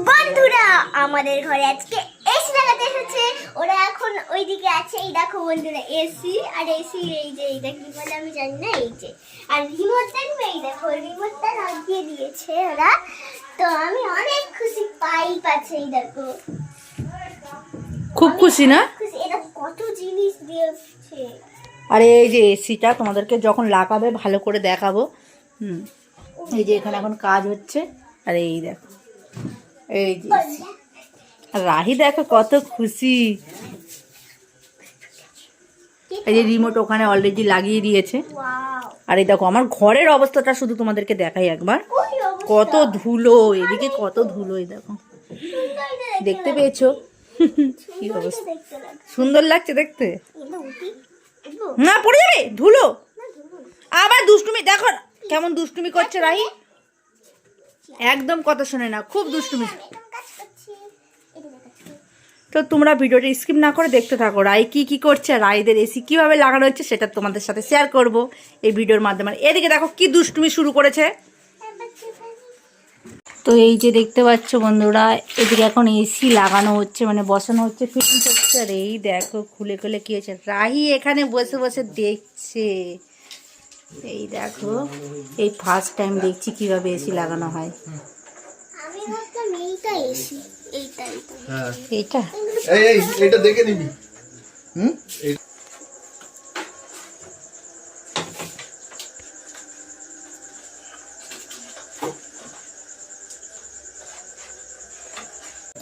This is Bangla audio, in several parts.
বন্ধুরা আমাদের ঘরে আজকে এসি লাগাতে এসেছে। ওরা এখন ওইদিকে আছে। এই দেখো বন্ধুরা এসি, আর এসি এই যে এইটা কি বলে আমি জানি না, এই যে আর রিমোটটা এই দেখো রিমোটটা লাগিয়ে দিয়েছে ওরা। তো আমি অনেক খুশি। পাইপ আছে এই দেখো, খুব খুশি না? খুশি। এটা কত জিনিস দিয়েছে। আর এই যে এসিটা তোমাদেরকে যখন লাগাবে ভালো করে দেখাবো। এই যে এখানে এখন কাজ হচ্ছে। আর এই দেখো এই যে AC। আর রাহি দেখো কত খুশি। এই যে রিমোট ওখানে অলরেডি লাগিয়ে দিয়েছে। আর এই দেখো আমার ঘরের অবস্থাটা শুধু তোমাদেরকে দেখাই একবার। কত ধুলো, এদিকে কত ধুলো। এই দেখো, দেখতে পেয়েছো কি অবস্থা? সুন্দর লাগছে দেখতে না? পড়ে যাবে ধুলো। আবার দুষ্টুমি দেখো কেমন দুষ্টুমি করছে রাহি। একদম কথা শোনে না, খুব দুষ্টুমি। তো তোমরা ভিডিওটা স্কিপ না করে দেখতে থাকো। রাই কি করছে, রাইদের এসি কিভাবে লাগানো হচ্ছে সেটা তোমাদের সাথে শেয়ার করব এই ভিডিওর মাধ্যমে। এদিকে দেখো কি দুষ্টুমি শুরু করেছে। তো এই যে দেখতে পাচ্ছ বন্ধুরা, এদিকে এখন এসি লাগানো হচ্ছে, মানে বসানো হচ্ছে, ফিটিং হচ্ছে। আর এই দেখো খুলে খুলে কি হচ্ছে। রাহি এখানে বসে বসে দেখছে। এই দেখো এই ফার্স্ট টাইম দেখছি কিভাবে এসি লাগানো হয়। আমি ভাবতাম এইটা এসি, এইটা এইটা দেখে নিবি।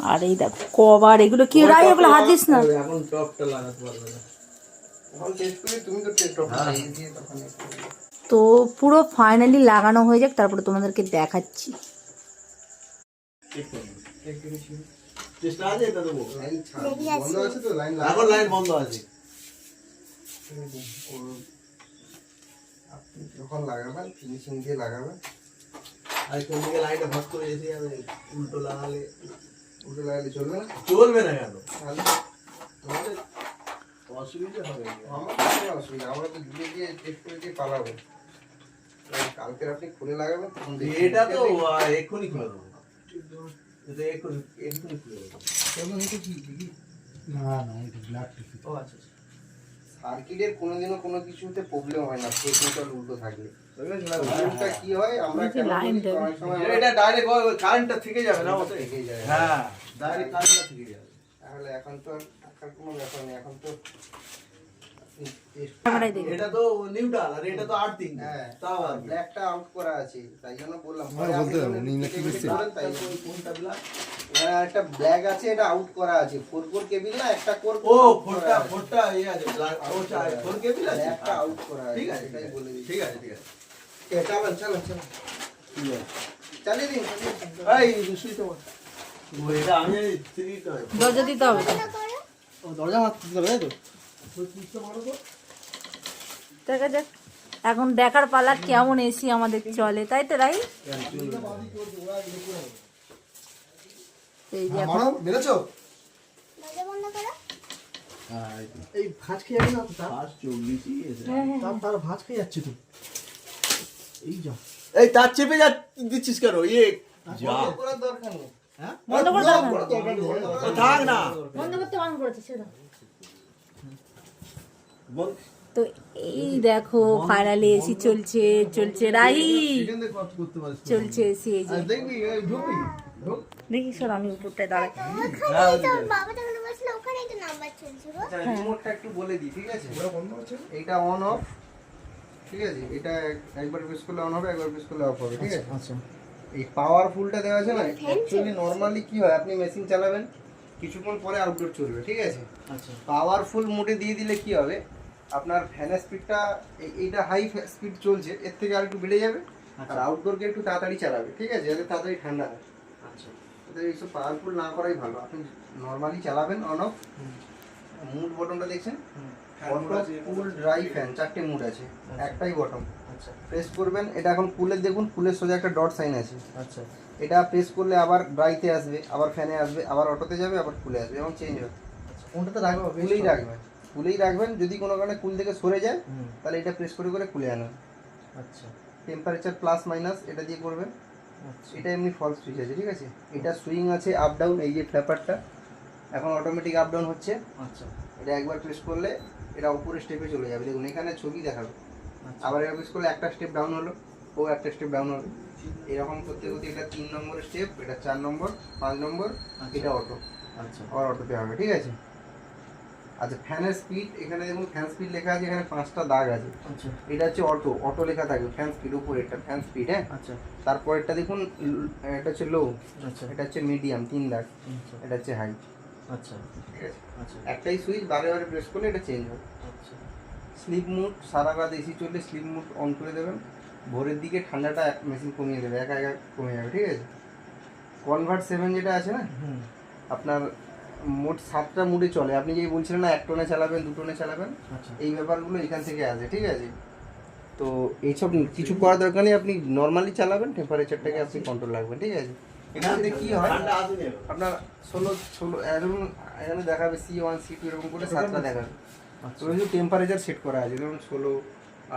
আর এই দেখো কভার, এগুলো কি রাই, এগুলো হাত দিস না। এখন টপটা লাগাতে পারবে না। এখন টেস্ট করি, তুমি তো টেস্ট টপ দিয়ে তখন। তো পুরো ফাইনালি লাগানো হয়ে যাক, তারপরে তোমাদেরকে দেখাচ্ছি। টেস্ট আছে এটা দেবো। লাইন বন্ধ আছে তো, লাইন এখন লাইন বন্ধ আছে। আপনি যখন লাগাবেন ফিনিশিং দিয়ে লাগাবেন। আর কোন দিকে লাইনটা ভাগ করে এসে যাবে, উল্টো লাগালে চলবে না। চলবে না কেন? তোমাদের অসুবিধা হবে। আমার কোনো অসুবিধা, আমরা তো ধুয়ে দিয়ে টেস্ট করে দিয়ে পালাবো। কালকে আপনি খুলে লাগাবেন। এটা তো এক্ষুনি খুলে দেবো। এটা এক্ষুনি খুলে দেবো। কেমন এটা কি? না এটা ব্ল্যাক টিভি। ও আচ্ছা। সার্কিটের কোনোদিনও কোনো কিছুতে প্রবলেম হয় না, টেকনিক্যাল উল্টো থাকলে। প্রবলেমটা কি হয়, আমরা অনেক সময় এটা ডাইরেক্ট কারেন্টটা থেকে যাবে না, ওটা থেকে যায়। হ্যাঁ, ডাইরেক্ট কারেন্টটা থেকে যাবে। তাহলে এখন তো আর কোনো ব্যাপার নেই। এখন তো এটা তো নিউট্রাল আর এটা তো আর্থিং। হ্যাঁ, তাও ব্ল্যাকটা আউট করা আছে, তাই জন্য বললাম। পরে বলতে উনি নাকি বেশি তাই কোনটা ব্ল্যাক? এখানে একটা ব্ল্যাক আছে, এটা আউট করা আছে। 4 কেবল না, একটা কোর। ও ফোরটা এই আছে ব্ল্যাক। ও 4 কেবল আছে, একটা আউট করা আছে। ঠিক আছে, এটাই বলে দিই। ঠিক আছে চলো ঠিক আছে, চালিয়ে দিন। এই সুইচ অফ। ও এটা আমি দরজা দিতে হবে। ও দরজা মারতে হবে তো। দেখা যাক, এখন দেখার পালা কেমন এসি আমাদের চলে, তাই তো রাই? এই যে এখন মেরেছো? দরজা বন্ধ করো। এই ভাঁজ খেয়ে যাবে না তো? তার 40ই এসে তার ভাঁজ খেয়ে যাচ্ছে তো। এই যা, এই তার চেপে যা দিচ্ছিস কেন? যা করার দরকার নেই। হ্যাঁ, বন্ধ করে দাও না। থাক না, বন্ধ করতে বারণ করেছে সেটা। বল। তো এই দেখো ফাইনালি এসি চলছে রাহি, চলছে এসি। এই যে দেখবি ঢুকবি, ঢুক। দেখি স্যার আমি উপরটায় দাঁড়াই। বাবা যখন বসলো ওখানেই তো নাম্বার চলছে। রিমোটটা একটু বলে দিই, ঠিক আছে? ওটা বন্ধ আছে, এইটা অন অফ, ঠিক আছে? এটা একবার প্রেস করলে অন হবে, একবার প্রেস করলে অফ হবে, ঠিক আছে? আচ্ছা, এই পাওয়ারফুলটা দেওয়া আছে না, অ্যাকচুয়ালি নরমালি কি হয়, আপনি মেশিন চালাবেন, কিছুক্ষণ পরে আউটডোর চলবে, ঠিক আছে? আচ্ছা, পাওয়ারফুল মোডে দিয়ে দিলে কি হবে, আপনার ফ্যানের স্পিডটা, এইটা হাই স্পিড চলছে, এর থেকে আর একটু বেড়ে যাবে। আর আউটডোরকে একটু তাড়াতাড়ি চালাবে, ঠিক আছে? যাতে তাড়াতাড়ি ঠান্ডা হয়। আচ্ছা, এইসব পাওয়ারফুল না করাই ভালো। আপনি নর্মালি চালাবেন অন অফ। মুড বটনটা দেখছেন, অটো, কুল, ড্রাই, ফ্যান, 4টে মুড আছে, একটাই বটন। আচ্ছা, প্রেস করবেন, এটা এখন কুলের দেখুন, কুলের সোজা একটা ডট সাইন আছে। আচ্ছা, এটা প্রেস করলে আবার ড্রাইতে আসবে, আবার ফ্যানে আসবে, আবার অটোতে যাবে, আবার কুলে আসবে, এবং চেঞ্জ হবে। কোনটাতে রাখবেন? কুলেই রাখবেন। যদি কোনো কারণে কুল থেকে সরে যায় তাহলে এটা প্রেস করে কুলে আনবেন। আচ্ছা, টেম্পারেচার প্লাস মাইনাস এটা দিয়ে করবেন। এটা এমনি ফলস সুইচ আছে, ঠিক আছে। এটা সুইং আছে আপ ডাউন, এই যে ফ্ল্যাপারটা এখন অটোমেটিক আপ ডাউন হচ্ছে। আচ্ছা এটা একবার প্রেস করলে এটা উপরে স্টেপে চলে যাবে, দেখুন এখানে ছবি দেখাবে। আবার এটা প্রেস করলে একটা স্টেপ ডাউন হলো, ও একটা স্টেপ ডাউন হলো, এরকম করতে করতে এটা 3 নম্বর স্টেপ, এটা 4 নম্বর, 5 নম্বর, এটা অটো, আচ্ছা আবার অটোতে হবে, ঠিক আছে। আচ্ছা ফ্যানের স্পিড, এখানে দেখুন ফ্যান স্পিড লেখা আছে, এখানে 5টা দাগ আছে। আচ্ছা এটা হচ্ছে অটো, অটো লেখা থাকবে ফ্যান স্পিড উপরে, এটা ফ্যান স্পিড, হ্যাঁ। আচ্ছা তারপরেরটা দেখুন, এটা হচ্ছে লো, আচ্ছা এটা হচ্ছে মিডিয়াম 3 দাগ, আচ্ছা এটা হচ্ছে হাই, আচ্ছা ঠিক আছে। আচ্ছা একটাই সুইচ বারে বারে প্রেস করলে এটা চেঞ্জ হবে। আচ্ছা স্লিপ মুড, সারা রাত এসি চললে স্লিপ মুড অন করে দেবেন, ভোরের দিকে ঠান্ডাটা মেশিন কমিয়ে দেবে, একা একা কমে যাবে, ঠিক আছে। কনভার্ট 7 যেটা আছে না, হুম আপনার মোট 7টা মুডে চলে। আপনি যেই বলছিলেন না 1 টোনে চালাবেন 2 টোনে চালাবেন, আচ্ছা এই ব্যাপারগুলো এখান থেকে আসে, ঠিক আছে। তো এইসব কিছু করার দরকার নেই, আপনি নর্মালি চালাবেন, টেম্পারেচারটাকে আপনি কন্ট্রোল রাখবেন, ঠিক আছে। এখানে কি হয় আপনার 16 এখানে দেখাবে C1 C2 এরকম করে 7টা দেখাবে। তো ওই যে টেম্পারেচার সেট করা আছে, যেমন 16,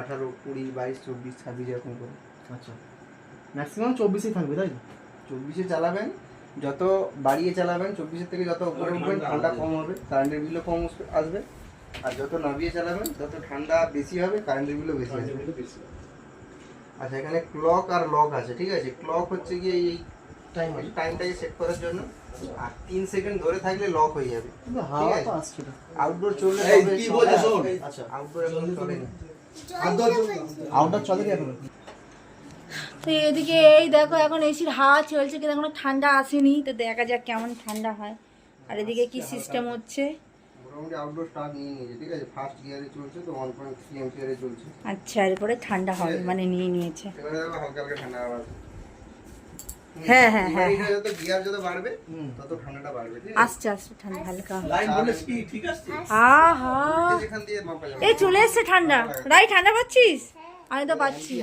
18, 20, 22, 24, 26 এরকম করে। আচ্ছা ম্যাক্সিমাম 24ই থাকবে তাই তো? 24-এ চালাবেন, যত বাড়িয়ে চালাবেন 24-এর থেকে যত উপরে উঠবেন ঠান্ডা কম হবে, কারেন্টের বিলও কম আসবে। আর যত নামিয়ে চালাবেন তত ঠান্ডা বেশি হবে, কারেন্টের বিলও বেশি আসবে। আচ্ছা এখানে ক্লক আর লক আছে, ঠিক আছে। ক্লক হচ্ছে গিয়ে এই টাইমটাকে সেট করার জন্য, আর 3 সেকেন্ড ধরে থাকলে লক হয়ে যাবে, কিন্তু ঠিক হাওয়া আছে। তো আসছে না। আউটডোর চললে এই, তবে কি চলে। বলছে শোন। আচ্ছা আউটডোর এখন চলে না। আউটডোর চলে কি এখন? তো এদিকে এই দেখো এখন এসির হাওয়া চলছে, কিন্তু এখনো ঠান্ডা আসেনি, তো দেখা যাক কেমন ঠান্ডা হয়। আর এদিকে কি সিস্টেম হচ্ছে। মোটামুটি আউটডোর স্টার্ট নিয়ে নিয়েছে, ঠিক আছে। ফার্স্ট গিয়ারে চলছে, তো 1.3 এম্পিয়ারে চলছে। আচ্ছা এরপরে ঠান্ডা হবে, মানে নিয়ে নিয়েছে। এবারে দেখো হালকা হালকা ঠান্ডা আওয়াজ। হ্যাঁ, হ্যাঁ, হ্যাঁ, এটা যত গিয়ার যত বাড়বে তত ঠান্ডাটা বাড়বে, ঠিক আছে। আস্তে আস্তে ঠান্ডা হালকা। লাইন বলেছ কি ঠিক আছে? আহা যেখান দিয়ে মাপা যাবে। এই চলে এসছে ঠান্ডা। রাই ঠান্ডা পাচ্ছিস? আমি তো পাচ্ছি।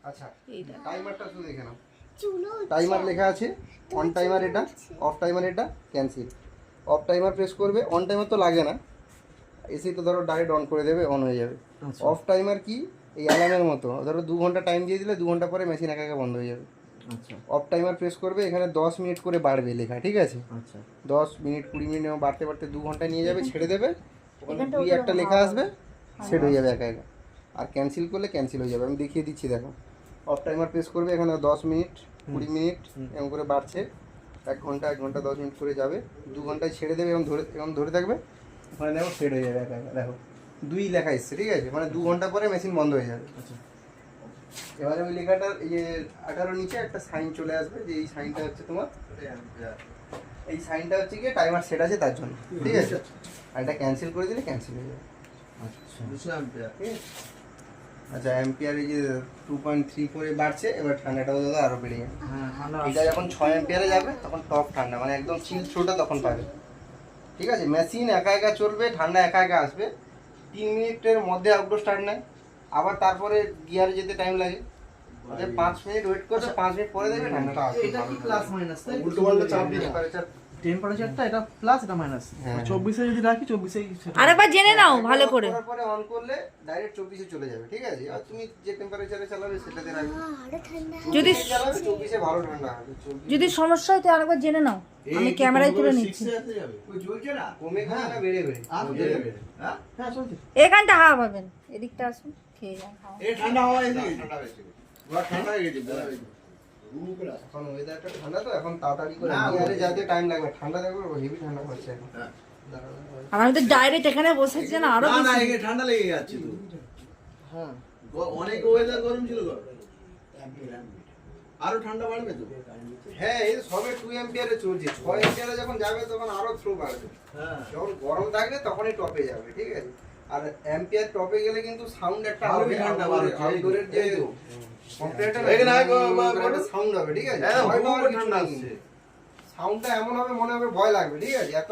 আচ্ছা এই দেখ। টাইমারটা শুধু দেখে নাও। চুলো টাইমার লেখা আছে, অন টাইমার এটা, অফ টাইমার এটা, ক্যান্সেল। অফ টাইমার প্রেস করবে, অন টাইমার তো লাগে না, এসে তো ধরো ডাইরেক্ট অন করে দেবে, অন হয়ে যাবে। অফ টাইমার কি, এই অ্যালার্মের মতো, ধরো 2 ঘন্টা টাইম দিয়ে দিলে 2 ঘন্টা পরে মেশিন একা একা বন্ধ হয়ে যাবে। আচ্ছা অফ টাইমার প্রেস করবে, এখানে 10 মিনিট করে বাড়বে লেখা, ঠিক আছে। আচ্ছা 10 মিনিট 20 মিনিট বাড়তে বাড়তে 2 ঘন্টা নিয়ে যাবে, ছেড়ে দেবে, ওখানে 2 একটা লেখা আসবে, সেট হয়ে যাবে একা একা। আর ক্যান্সেল করলে ক্যান্সেল হয়ে যাবে, আমি দেখিয়ে দিচ্ছি দেখো। অফ টাইমার প্রেস করবে, এখানে 10 মিনিট 20 মিনিট এরকম করে বাড়ছে, 1 ঘন্টা 1 ঘন্টা 10 মিনিট করে যাবে, 2 ঘন্টায় ছেড়ে দেবে, এরকম ধরে থাকবে, ওখানে দেখো সেট হয়ে যাবে একা একা। দেখো 2 লেখা এসছে, ঠিক আছে, মানে 2 ঘন্টা পরে মেশিন বন্ধ হয়ে যাবে। আচ্ছা এবারে ওই লেখাটার এই যে 18 নিচে একটা সাইন চলে আসবে, যে এই সাইনটা হচ্ছে তোমার, এই সাইনটা হচ্ছে গিয়ে টাইমার সেট আছে তার জন্য, ঠিক আছে। আর এটা ক্যান্সেল করে দিলে ক্যান্সেল হয়ে যাবে, আচ্ছা ঠিক আছে। আচ্ছা অ্যাম্পিয়ার এই যে 2.3 করে বাড়ছে, এবার ঠান্ডাটাও দাদা আরো বেড়ে যাবে। হ্যাঁ ঠান্ডা এটা যখন 6 অ্যাম্পিয়ারে যাবে তখন টপ ঠান্ডা, মানে একদম চিল থ্রোটা তখন পাবে, ঠিক আছে। মেশিন একা একা চলবে, ঠান্ডা একা একা আসবে। 3 মিনিটের মধ্যে আউটডোর স্টার্ট নেয়, আবার তারপরে গিয়ারে যেতে টাইম লাগে, 5 মিনিট ওয়েট করবে, 5 মিনিট পরে দেখবে ঠান্ডাটা আসবে। এটা কি প্লাস মাইনাস তাই? উল্টো পাল্টা চাপ দিয়ে টেম্পারেচার, টেম্পারেচারটা এটা প্লাস এটা মাইনাস। হ্যাঁ। 24 এ যদি রাখি 24 এই আরেকবার জেনে নাও ভালো করে। করার পরে অন করলে ডাইরেক্ট 24-এ চলে যাবে, ঠিক আছে। আর তুমি যে টেম্পারেচারে চালাবে সেটাতে রাখবে। আরে ঠান্ডা যদি চালাবে 24-এ ভালো ঠান্ডা হবে। 24 যদি সমস্যা হয় তো আরেকবার জেনে নাও, আমি ক্যামেরায় তুলে নিচ্ছি। কমে কমে না বেড়ে বেড়ে হ্যাঁ চলছে। এখানটা হাওয়া পাবেন, এদিকটা আসুন, খেয়ে যান হাওয়া। ঠান্ডা হাওয়া এসে ঠান্ডা বেশি। ঠান্ডা হয়ে গেছে। এখন ওয়েদারটা ঠান্ডা, তো এখন তাড়াতাড়ি করে গিয়ারে যাতে টাইম লাগবে, ঠান্ডা দেখবে হেভি ঠান্ডা পড়ছে এখন। আর আমি তো ডাইরেক্ট এখানে বসেছি না, আরো না না বেশি। এখানে ঠান্ডা লেগে যাচ্ছে তো। হ্যাঁ অনেক ওয়েদার গরম ছিল তো। আরো ঠান্ডা বাড়বে তো। হ্যাঁ এই সবে 2 অ্যাম্পিয়ারে চলছে, 6 অ্যাম্পিয়ারে যখন যাবে তখন আরো থ্রো বাড়বে। হ্যাঁ যখন গরম থাকবে তখনই টপে যাবে, ঠিক আছে। আর অ্যাম্পিয়ার টপে গেলে কিন্তু সাউন্ড একটা আরো হবে, ঠান্ডা আউটডোরের যে কম্পিউটার এখানে আগে সাউন্ড হবে, ঠিক আছে। হ্যাঁ, ভয় পাওয়ার খুব কিছু ঠান্ডা নেই আসছে। কিন্তু। সাউন্ডটা এমন হবে মনে হবে ভয় লাগবে, ঠিক আছে, এত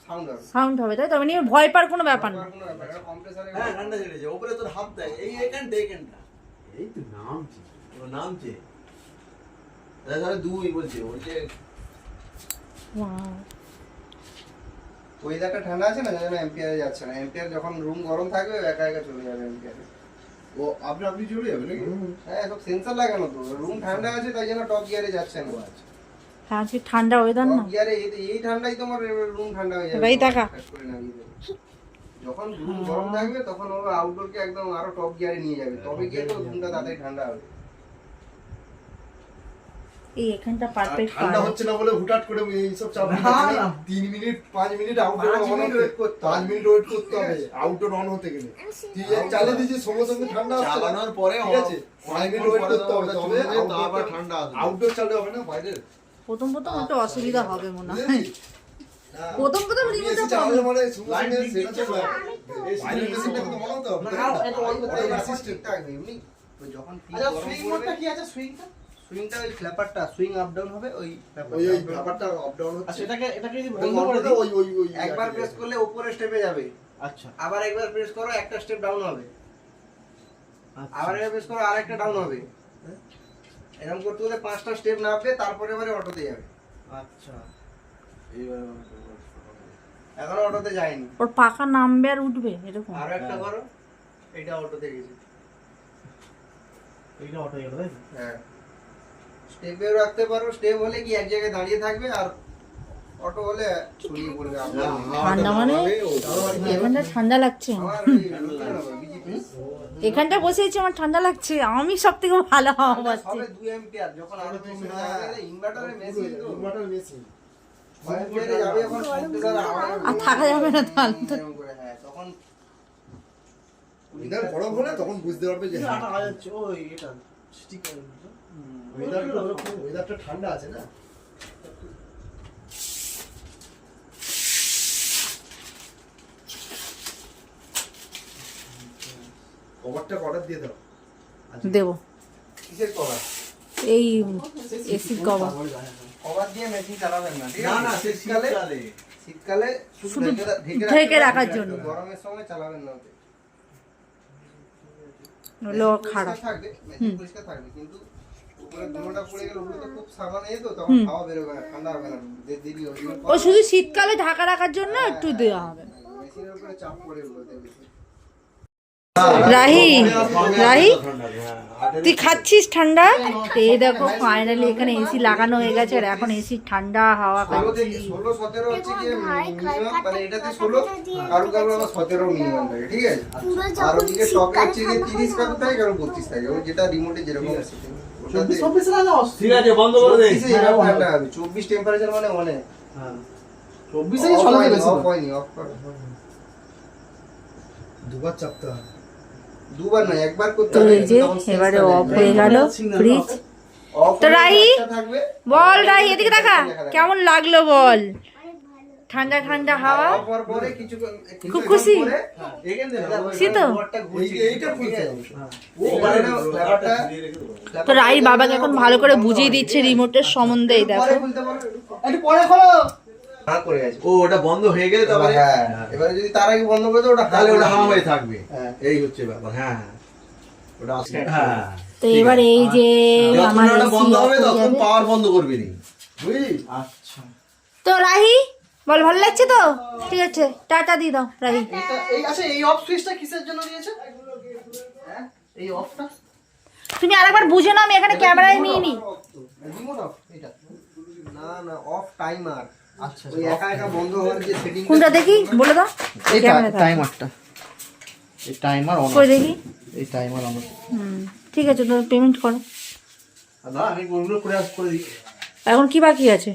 সাউন্ড হবে। সাউন্ড হবে, তাই তো? মানে ভয় পাওয়ার কোনো ব্যাপার না। কোনো ব্যাপার না, কম্প্রেসারে হ্যাঁ ঠান্ডা ছেড়েছে। উপরে তোর হাত দেয়। এইখানটা। এই তো নামছে। ও নামছে। তাহলে 2 বলছে। বলছে Wow. ওয়েদারটা ঠান্ডা আছে না, যার জন্য অ্যাম্পিয়ারে যাচ্ছে না। অ্যাম্পিয়ার যখন রুম গরম থাকবে একা একা চলে যাবে অ্যাম্পিয়ারে। ও আপনি চলে যাবে নাকি? হ্যাঁ সব সেন্সর লাগানো তো, রুম ঠান্ডা আছে তাই জন্য টপ গিয়ারে যাচ্ছে না। হ্যাঁ আজকে ঠান্ডা ওয়েদার না। টপ গিয়ারে এই ঠান্ডাই তোমার রুম ঠান্ডা হয়ে যাবে। এবারে টাকা। কাজ করে নামিয়ে দেবে। যখন রুম গরম থাকবে তখন ও আউটডোরকে একদম আরো টপ গিয়ারে নিয়ে যাবে, তবে গিয়ে তো রুমটা তাড়াতাড়ি ঠান্ডা হবে। এই এখানটা পারফেক্ট ঠান্ডা হচ্ছে না বলে হুটহাট করে এইসব চাপ না, না। 3 minute 5 minute outdoor 5 on minute হতে wait করতে 5 মিনিট ওয়েট করতে হবে আউটডোর অন হতে গেলে। তুই চালিয়ে দিয়েছিস সঙ্গে সঙ্গে ঠান্ডা হচ্ছে না। চালানোর পরে ঠিক আছে 5 মিনিট ওয়েট করতে হবে তবে আবার ঠান্ডা আসবে। আউটডোর চালু হবে না বাইরে। প্রথম একটু অসুবিধা হবে মনে হয়। বুঝলি? প্রথম তুমি এসি চালালে মানে সঙ্গে সঙ্গে সেটা চলে যাবে। বাইরের মেশিনটাকে তো বানাতে হবে। না, এটা অন করতে হবে, অটো ঠিক থাকবে এমনি। যখন ফ্রিজ আচ্ছা গরম সুইং করবে, মোডটা কি আছে সুইংটা? সুইংটা ওই ফ্ল্যাপারটা সুইং আপ ডাউন হবে, ওই ওই ওই ব্যাপারটা আপ ডাউন আচ্ছা হচ্ছে। এটাকে যদি ওই বন্ধ করে মোটরটা দিই। ওই একবার প্রেস করলে উপরে স্টেপে যাবে, আচ্ছা আবার একবার প্রেস করো একটা স্টেপ ডাউন হবে, আবার একবার প্রেস করো আরেকটা ডাউন হবে। এরকম করতে করতে 5টা স্টেপ নামবে, তারপরে এবারে অটোতে যাবে। আচ্ছা এইবার এখনো অটোতে যায়নি। ওর পাখা নামবে আর উঠবে এরকম। আরো একটা করো, এটা অটোতে গেছে। এইটা অটো গেল তাই তো? হ্যাঁ, স্টেপেও রাখতে পারো, স্টেপ হলে কি এক জায়গায় দাঁড়িয়ে থাকবে, আর অটো হলে ছড়িয়ে পড়বে। ঠান্ডা মানে এখানটা ঠান্ডা লাগছে। আমার বিজেপি এখানটা বসেছি আমার ঠান্ডা লাগছে। আমি সব থেকে ভালো হাওয়া পাচ্ছি। সবে 2 অ্যাম্পিয়ার, যখন আরো বেশি যাবে ইনভার্টারে মেশিন তো ইনভার্টার মেশিন। 5 অ্যাম্পিয়ারে যাবে, যখন কম্পিউটার আর থাকা যাবে না তাহলে তো। হ্যাঁ তখন ওয়েদার গরম হলে তখন বুঝতে পারবে যে এটা আটা যাচ্ছে ওই এটা স্টিকার ওয়েদারটা ঠান্ডা আছে না। কভারটা অর্ডার দিয়ে দাও। দেবো কিসের কভার? এই এসির কভার। কভার দিয়ে মেশিন চালাবেন না, ঠিক না আছে? না সে শীতকালে শীতকালে শুধু শুধু ঢেকে রাখার জন্য। গরমের সময় চালাবেন না ওতে। নইলে ও মেশিন খারাপ। পরিষ্কার থাকবে, মেশিন পরিষ্কার থাকবে, কিন্তু উপরে ধুলোটা পড়ে গেলে উপরে তো খুব সাবান তো তখন হাওয়া বেরোবে না, ঠান্ডা হবে না, দেরি হবে। ও শুধু শীতকালে ঢাকা রাখার জন্য একটু দেওয়া হবে। মেশিনের উপরে চাপ পড়ে ওগুলোতে বেশি। রাহি রাহি তুই খাচ্ছিস ঠান্ডা? এই দেখো ফাইনালি এখানে এসি লাগানো হয়ে গেছে আর এখন এসি ঠান্ডা হাওয়া 16 খাচ্ছি। থেকে 16 17 হচ্ছে কি মিনিমাম, মানে এটাতে 16 কারু কারু আবার 17 মিনিমাম থাকে, ঠিক আছে? আর ওদিকে স্টকে হচ্ছে যে 30 কারু থাকে, কারু 32 থাকে, ওই যেটা রিমোটে যেরকম আছে ওটাতে 24 না দাও ঠিক আছে বন্ধ করে দে 24 এ এরকম ঠান্ডা হবে। 24 টেম্পারেচার মানে অনেক। হ্যাঁ 24 এই চলে বেশি অফ হয়নি, অফ করো। দুবার চাপতে হবে। দুবার না, একবার করতে তো হবে, এই যে তখন এবারে sense অফ থাকবে। হয়ে গেল ফ্রিজ। Off তো হলে রাহি, একটা থাকবে, বল রাহি এদিকে দেখা কেমন লাগলো বল? ঠান্ডা ঠান্ডা হাওয়া। off হওয়ার পরে খুব খুশি? এখান থেকে দেখো, খুশি তো? বোর্ডটা ঘুরছে, এইটা খুলতে হবে। এবারে না ব্যাপারটা তো রাহির বাবাকে এখন ভালো করে বুঝিয়ে দিচ্ছে রিমোটের সম্বন্ধে। এই দেখো পরে খুলতে পারো। একটু পরে খোলো হ্যাঁ করে গেছে। ও ওটা বন্ধ হয়ে গেলে তবে হ্যাঁ, এবারে যদি তার আগে বন্ধ করে দাও ওটা তাহলে ওটা হাওয়া হয়ে থাকবে হ্যাঁ। এই হচ্ছে ব্যাপার হ্যাঁ ওটা আসছে হ্যাঁ তো এবার এই যে যখন আমার ওটা এসি বন্ধ অফ হবে হয়ে তখন যাবে। পাওয়ার বন্ধ করবি নি বুঝলি আচ্ছা। তো রাহি বল ভালো লাগছে তো? ঠিক আছে টাটা দিয়ে দাও রাহি। এটা এই আচ্ছা এই অফ সুইচটা কিসের জন্য দিয়েছে হ্যাঁ এই অফটা তুমি আরেকবার বুঝে নাও, আমি এখানে ক্যামেরায় নিয়ে নি। রিমোট অফ এটা না না অফ টাইমার। আচ্ছা ওই একা একা বন্ধ হওয়ার যে সেটিং কোনটা দেখি বলে দাও। ক্যামেরা থাক। টাইমারটা এই টাইমার অন কই দেখি। এই টাইমার অন ঠিক আছে তো পেমেন্ট করো। দাদা আমি কোনগুলো করে দিই এখন কি বাকি আছে?